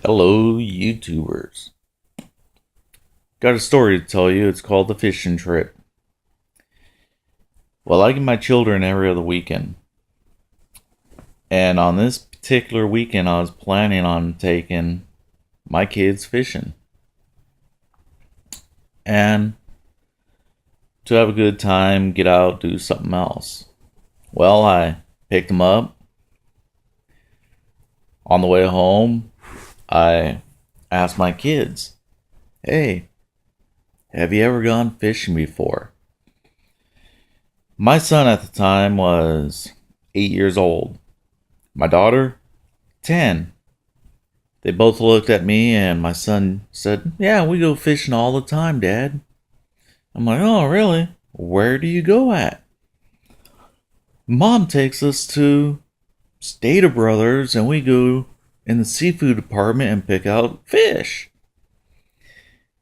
Hello, YouTubers. Got a story to tell you. It's called The Fishing Trip. Well, I get my children every other weekend. And on this particular weekend, I was planning on taking my kids fishing. And to have a good time, get out, do something else. Well, I picked them up. On the way home, I asked my kids, "Hey, have you ever gone fishing before?" My son at the time was 8 years old. My daughter, 10. They both looked at me, and my son said, "Yeah, we go fishing all the time, Dad." I'm like, "Oh, really? Where do you go at?" "Mom takes us to Stater Brothers, and we go in the seafood department and pick out fish."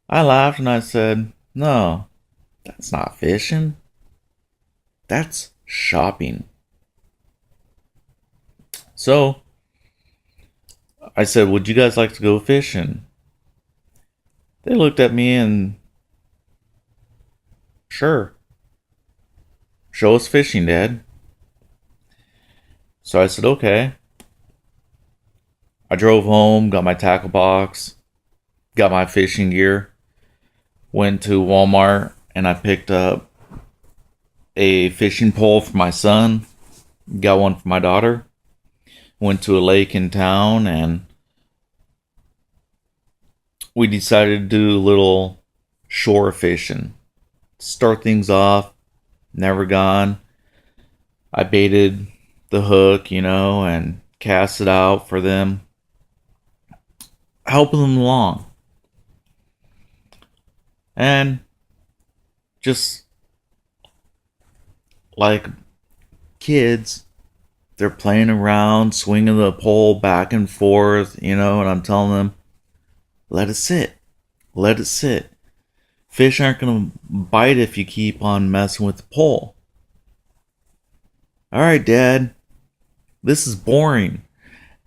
I laughed and I said, "No, that's not fishing. That's shopping." So I said, "Would you guys like to go fishing?" They looked at me and, "Sure, show us fishing, Dad." So I said, "Okay." I drove home, got my tackle box, got my fishing gear, went to Walmart, and I picked up a fishing pole for my son, got one for my daughter, went to a lake in town, and we decided to do a little shore fishing. Start things off, never gone. I baited the hook, and cast it out for them, helping them along. And just like kids, they're playing around, swinging the pole back and forth, and I'm telling them, let it sit. Let it sit. Fish aren't going to bite if you keep on messing with the pole. "All right, Dad, this is boring."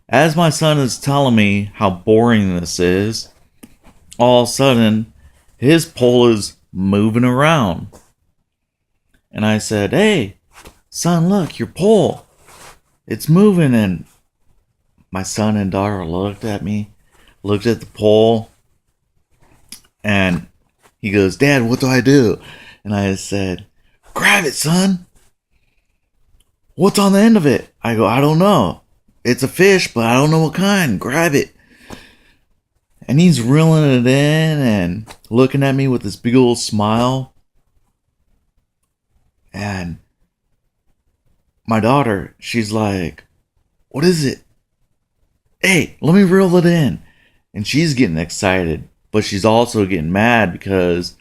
As my son is telling me how boring this is, all of a sudden, his pole is moving around. And I said, "Hey, son, look, your pole. It's moving." And my son and daughter looked at me, looked at the pole, and he goes, "Dad, what do I do?" And I said, "Grab it, son." "What's on the end of it?" I go, "I don't know. It's a fish, but I don't know what kind. Grab it." And he's reeling it in and looking at me with this big old smile. And my daughter, she's like, "What is it? Hey, let me reel it in." And she's getting excited, but she's also getting mad because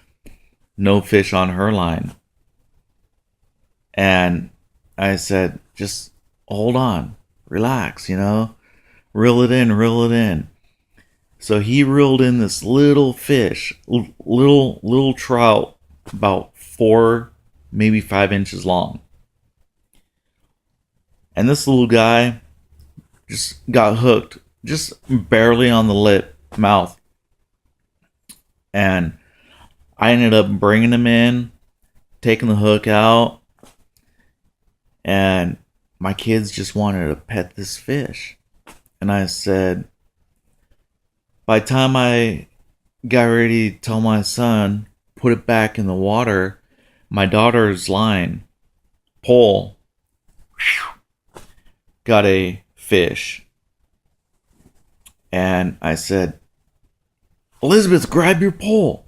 no fish on her line. And I said, "Just hold on, relax, reel it in, reel it in." So he reeled in this little fish, little trout, about 4, maybe 5 inches long. And this little guy just got hooked, just barely on the mouth. And I ended up bringing him in, taking the hook out, and my kids just wanted to pet this fish. And I said, by the time I got ready to tell my son, put it back in the water, my daughter's line, pole, got a fish. And I said, "Elizabeth, grab your pole.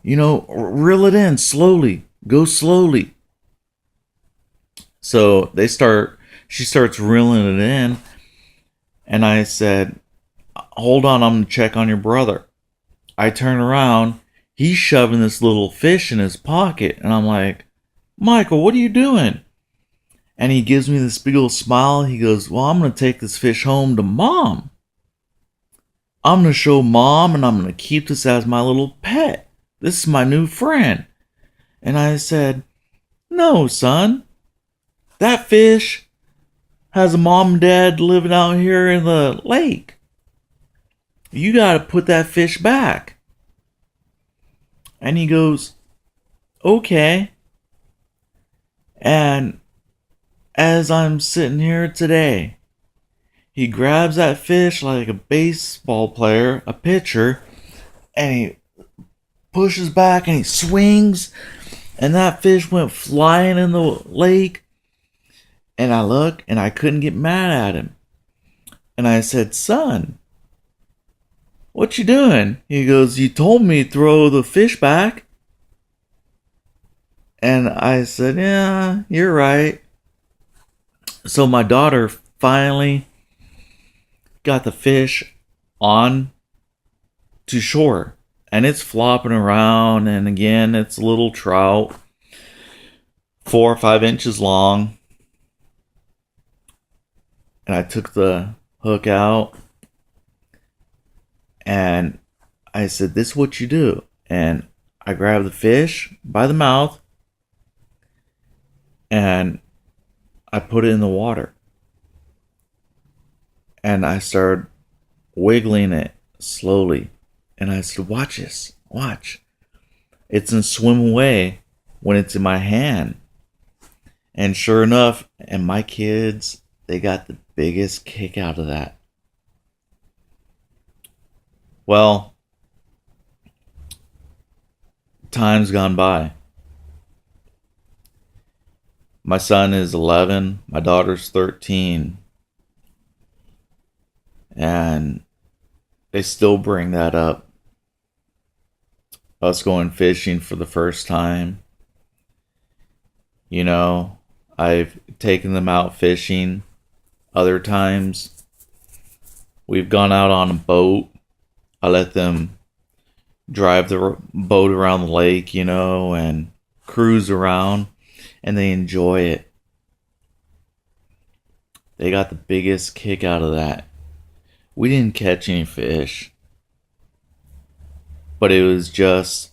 Reel it in slowly. Go slowly." So she starts reeling it in. And I said, "Hold on, I'm going to check on your brother." I turn around, he's shoving this little fish in his pocket. And I'm like, "Michael, what are you doing?" And he gives me this big old smile. He goes, "Well, I'm going to take this fish home to Mom. I'm going to show Mom, and I'm going to keep this as my little pet. This is my new friend." And I said, "No, son. That fish has a mom and dad living out here in the lake. You got to put that fish back. And he goes, okay. And as I'm sitting here today, he grabs that fish like a baseball player, a pitcher, and he pushes back and he swings, and that fish went flying in the lake. And I look and I couldn't get mad at him. And I said, son, what you doing? He goes, you told me to throw the fish back. And I said, yeah, you're right. So my daughter finally got the fish on to shore. And it's flopping around. And again, it's a little trout, 4 or 5 inches long. And I took the hook out. And I said, this is what you do. And I grabbed the fish by the mouth. And I put it in the water. And I started wiggling it slowly. And I said, watch this. Watch. It's gonna swim away when it's in my hand. And sure enough, and my kids, they got the biggest kick out of that. Well, time's gone by. My son is 11, my daughter's 13. And they still bring that up. Us going fishing for the first time. You know, I've taken them out fishing. Other times, we've gone out on a boat. I let them drive the boat around the lake, you know, and cruise around. And they enjoy it. They got the biggest kick out of that. We didn't catch any fish. But it was just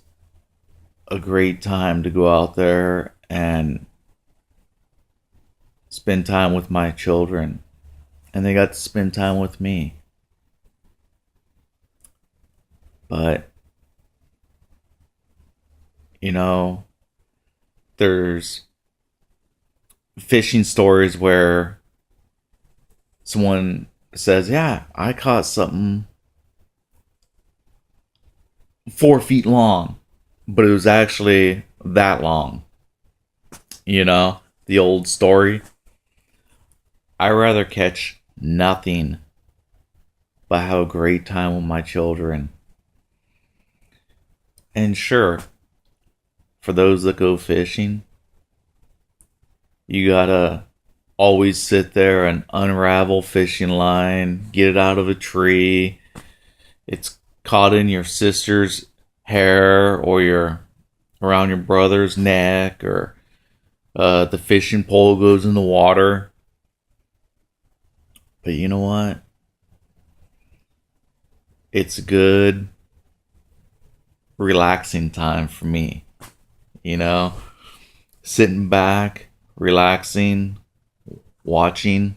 a great time to go out there and spend time with my children. And they got to spend time with me. But, you know, there's fishing stories where someone says, yeah, I caught something 4 feet long, but it was actually that long. You know, the old story. I rather catch nothing but have a great time with my children. And sure, for those that go fishing, you gotta always sit there and unravel fishing line, get it out of a tree. It's caught in your sister's hair or around your brother's neck, or the fishing pole goes in the water. But you know what? It's a good, relaxing time for me. You know, sitting back, relaxing, watching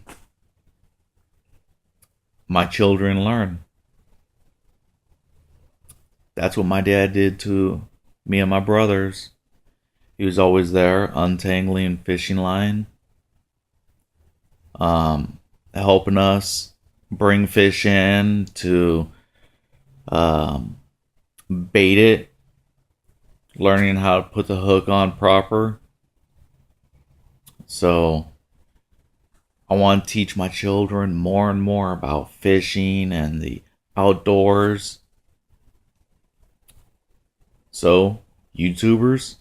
my children learn. That's what my dad did to me and my brothers. He was always there untangling fishing line, helping us bring fish in to bait it, learning how to put the hook on proper. So I want to teach my children more and more about fishing and the outdoors. So, YouTubers,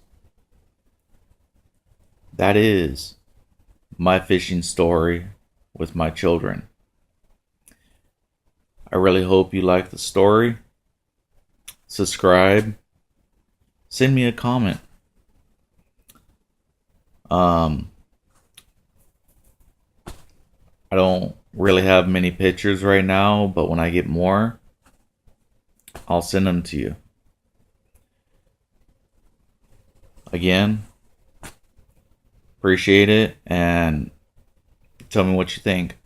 that is my fishing story with my children. I really hope you like the story. Subscribe. Send me a comment. I don't really have many pictures right now, but when I get more, I'll send them to you. Again, appreciate it, and Tell me what you think.